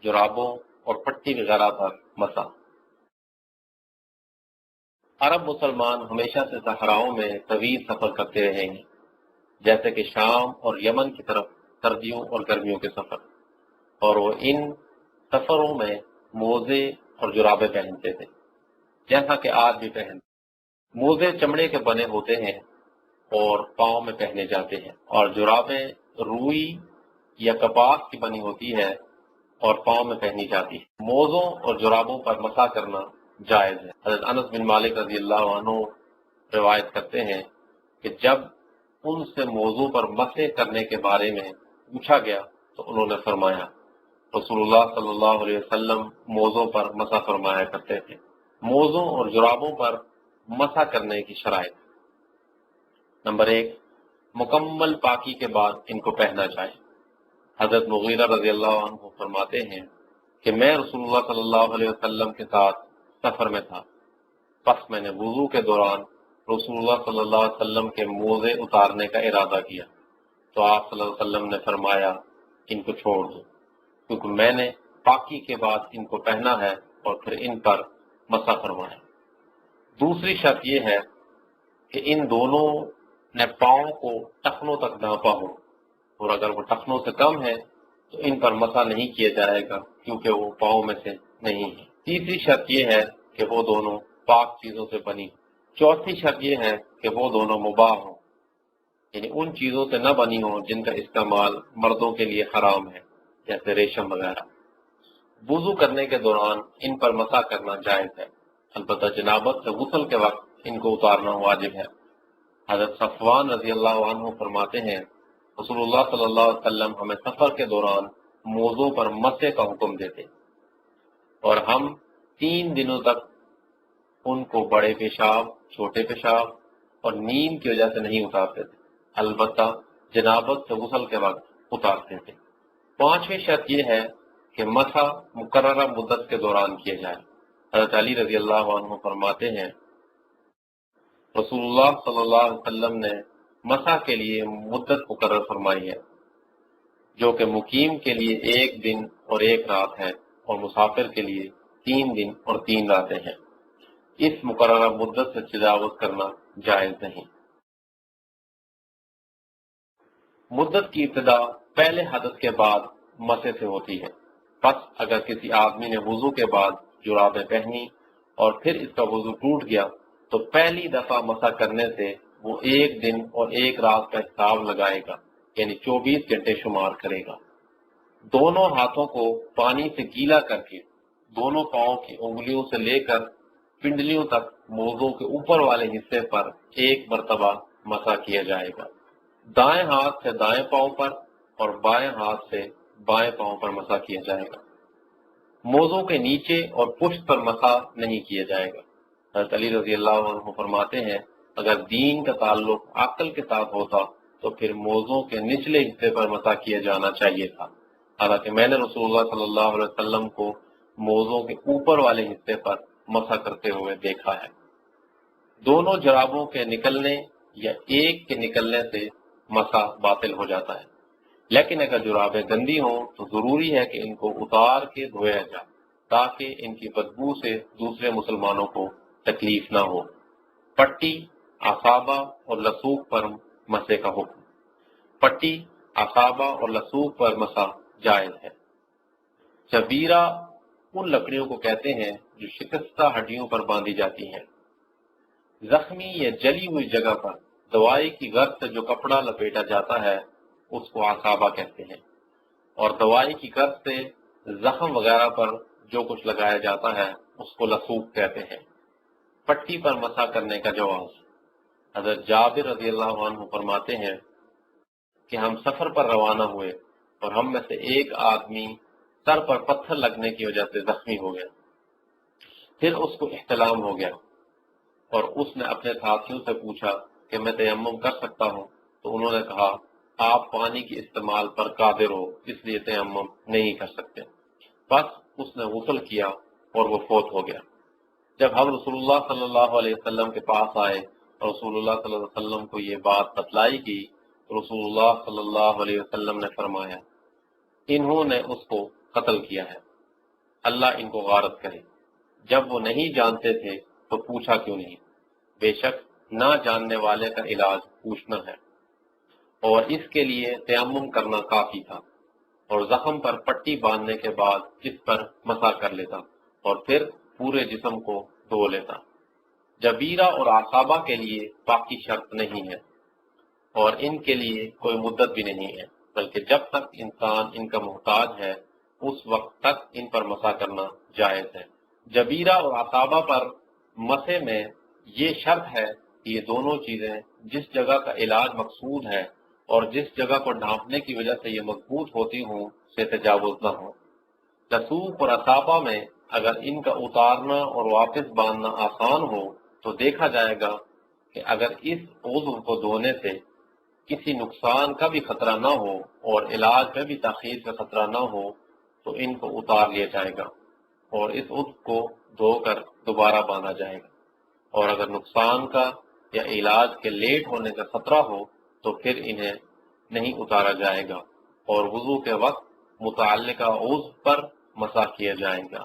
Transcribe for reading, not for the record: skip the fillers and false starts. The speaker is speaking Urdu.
جرابوں اور پٹی وغیرہ پر مسا۔ عرب مسلمان ہمیشہ سے صحراؤں میں طویل سفر کرتے رہے ہیں، جیسے کہ شام اور یمن کی طرف سردیوں اور گرمیوں کے سفر، اور وہ ان سفروں میں موزے اور جرابیں پہنتے تھے، جیسا کہ آج بھی پہنتے۔ موزے چمڑے کے بنے ہوتے ہیں اور پاؤں میں پہنے جاتے ہیں، اور جرابیں روئی یا کپاس کی بنی ہوتی ہے اور پاؤں میں پہنی جاتی ہے۔ موزوں اور جرابوں پر مسح کرنا جائز ہے۔ حضرت انس بن مالک رضی اللہ عنہ روایت کرتے ہیں کہ جب ان سے موضوع پر مسح کرنے کے بارے میں پوچھا گیا تو انہوں نے فرمایا رسول اللہ صلی اللہ علیہ وسلم موضوع پر مسح فرمایا کرتے تھے۔ موزوں اور جرابوں پر مسح کرنے کی شرائط۔ نمبر 1، مکمل پاکی کے بعد ان کو پہنا جائے۔ حضرت مغیرہ رضی اللہ عنہ فرماتے ہیں کہ میں رسول اللہ صلی اللہ علیہ وسلم کے ساتھ سفر میں تھا، پس میں نے وضو کے دوران رسول اللہ صلی اللہ علیہ وسلم کے موزے اتارنے کا ارادہ کیا تو آپ صلی اللہ علیہ وسلم نے فرمایا ان کو چھوڑ دو، کیونکہ میں نے پاکی کے بعد ان کو پہنا ہے، اور پھر ان پر مسح فرمایا۔ دوسری شرط یہ ہے کہ ان دونوں نے پاؤں کو ٹخنوں تک ناپا ہو، اور اگر وہ ٹخنوں سے کم ہے تو ان پر مسح نہیں کیا جائے گا، کیونکہ وہ پاؤں میں سے نہیں ہے۔ تیسری شرط یہ ہے کہ وہ دونوں پاک چیزوں سے بنی۔ چوتھی شرط یہ ہے کہ وہ دونوں مباح ہوں، یعنی ان چیزوں سے نہ بنی ہوں جن کا استعمال مردوں کے لیے حرام ہے، جیسے ریشم وغیرہ۔ وضو کرنے کے دوران ان پر مسح کرنا جائز ہے، البتہ جنابت سے غسل کے وقت ان کو اتارنا واجب ہے۔ حضرت صفوان رضی اللہ عنہ فرماتے ہیں رسول اللہ صلی اللہ علیہ وسلم ہمیں سفر کے دوران موضوع پر مسح کا حکم دیتے، اور ہم 3 دنوں تک ان کو بڑے پیشاب، چھوٹے پیشاب اور نیند کی وجہ سے نہیں اتارتے تھے، البتہ جنابت سے غسل کے وقت اتارتے تھے۔ 5ویں شرط یہ ہے کہ مسح مقررہ مدت کے دوران کیا جائے۔ حضرت علی رضی اللہ عنہ فرماتے ہیں رسول اللہ صلی اللہ علیہ وسلم نے مسح کے لیے مدت مقرر فرمائی ہے، جو کہ مقیم کے لیے 1 دن اور 1 رات ہے، اور مسافر کے لیے 3 دن اور 3 راتیں ہیں۔ اس مقررہ مدت سے تجاوز کرنا جائز نہیں۔ مدت کی ابتدا پہلے حدث کے بعد مسح سے ہوتی ہے، پس اگر کسی آدمی نے وضو کے بعد جرابیں پہنی اور پھر اس کا وضو ٹوٹ گیا تو پہلی دفعہ مسح کرنے سے وہ 1 دن اور 1 رات کا حساب لگائے گا، یعنی 24 گھنٹے شمار کرے گا۔ دونوں ہاتھوں کو پانی سے گیلا کر کے دونوں پاؤں کی انگلیوں سے لے کر پنڈلیوں تک موضوع کے اوپر والے حصے پر 1 مرتبہ مسح کیا جائے گا۔ دائیں ہاتھ سے دائیں پاؤں پر اور بائیں ہاتھ سے بائیں پاؤں پر مسح کیا جائے گا۔ موضوع کے نیچے اور پشت پر مسح نہیں کیا جائے گا۔ حضرت علی رضی اللہ عنہ فرماتے ہیں اگر دین کا تعلق عقل کے ساتھ ہوتا تو پھر موضوع کے نچلے حصے پر مسح کیا جانا چاہیے تھا، حالانکہ میں نے رسول اللہ صلی اللہ علیہ وسلم کو موضوع کے اوپر والے حصے پر مسح کرتے ہوئے دیکھا ہے۔ دونوں جرابوں کے نکلنے یا ایک کے نکلنے سے مسح باطل ہو جاتا ہے، لیکن اگر جرابیں گندی ہوں تو ضروری ہے کہ ان کو اتار کے دھویا جائے تاکہ ان کی بدبو سے دوسرے مسلمانوں کو تکلیف نہ ہو۔ پٹی، اعصابہ اور لثوب پر مسح کا حکم۔ پٹی، اعصابہ اور لثوب پر مسح جائز ہے۔ جبیرہ ان لکڑیوں کو کہتے ہیں جو شکستہ ہڈیوں پر باندھی جاتی ہیں۔ زخمی یا جلی ہوئی جگہ پر دوائی کی غرض سے جو کپڑا لپیٹا جاتا ہے اس کو اعصابہ کہتے ہیں، اور دوائی کی غرض سے زخم وغیرہ پر جو کچھ لگایا جاتا ہے اس کو لثوب کہتے ہیں۔ پٹی پر مسح کرنے کا جواز۔ حضرت جابر رضی اللہ عنہ فرماتے ہیں کہ ہم سفر پر روانہ ہوئے اور ہم میں سے ایک آدمی سر پر پتھر لگنے کی وجہ سے زخمی ہو گیا، پھر اس کو احتلام ہو گیا اور اس نے اپنے ساتھیوں سے پوچھا کہ میں تیمم کر سکتا ہوں، تو انہوں نے کہا آپ پانی کے استعمال پر قادر ہو اس لیے تیمم نہیں کر سکتے۔ بس اس نے غسل کیا اور وہ فوت ہو گیا۔ جب ہم رسول اللہ صلی اللہ علیہ وسلم کے پاس آئے اور رسول اللہ صلی اللہ علیہ وسلم کو یہ بات بتلائی گئی تو رسول اللہ صلی اللہ علیہ وسلم نے فرمایا انہوں نے اس کو قتل کیا ہے۔ اللہ ان کو غارت کرے۔ جب وہ نہیں جانتے تھے تو پوچھا کیوں نہیں؟ بے شک نہ جاننے والے کا علاج پوچھنا ہے، اور اس کے لیے تیمم کرنا کافی تھا، اور زخم پر پٹی باندھنے کے بعد اس پر مسح کر لیتا اور پھر پورے جسم کو دھو لیتا۔ جبیرہ اور عصابہ کے لیے پاکی شرط نہیں ہے، اور ان کے لیے کوئی مدت بھی نہیں ہے، بلکہ جب تک انسان ان کا محتاج ہے اس وقت تک ان پر مسح کرنا جائز ہے۔ جبیرہ اور عصابہ پر مسح میں یہ شرط ہے کہ یہ دونوں چیزیں جس جگہ کا علاج مقصود ہے اور جس جگہ کو ڈھانپنے کی وجہ سے یہ مضبوط ہوتی ہوں سے تجاوز نہ ہو۔ لسوق اور عصابہ میں اگر ان کا اتارنا اور واپس باندھنا آسان ہو تو دیکھا جائے گا کہ اگر اس عضو کو دھونے سے کسی نقصان کا بھی خطرہ نہ ہو اور علاج میں بھی تاخیر کا خطرہ نہ ہو تو ان کو اتار لیا جائے گا اور اس عضو کو دھو کر دوبارہ باندھا جائے گا، اور اگر نقصان کا یا علاج کے لیٹ ہونے کا خطرہ ہو تو پھر انہیں نہیں اتارا جائے گا اور وضو کے وقت متعلقہ عضو پر مسح کیا جائے گا۔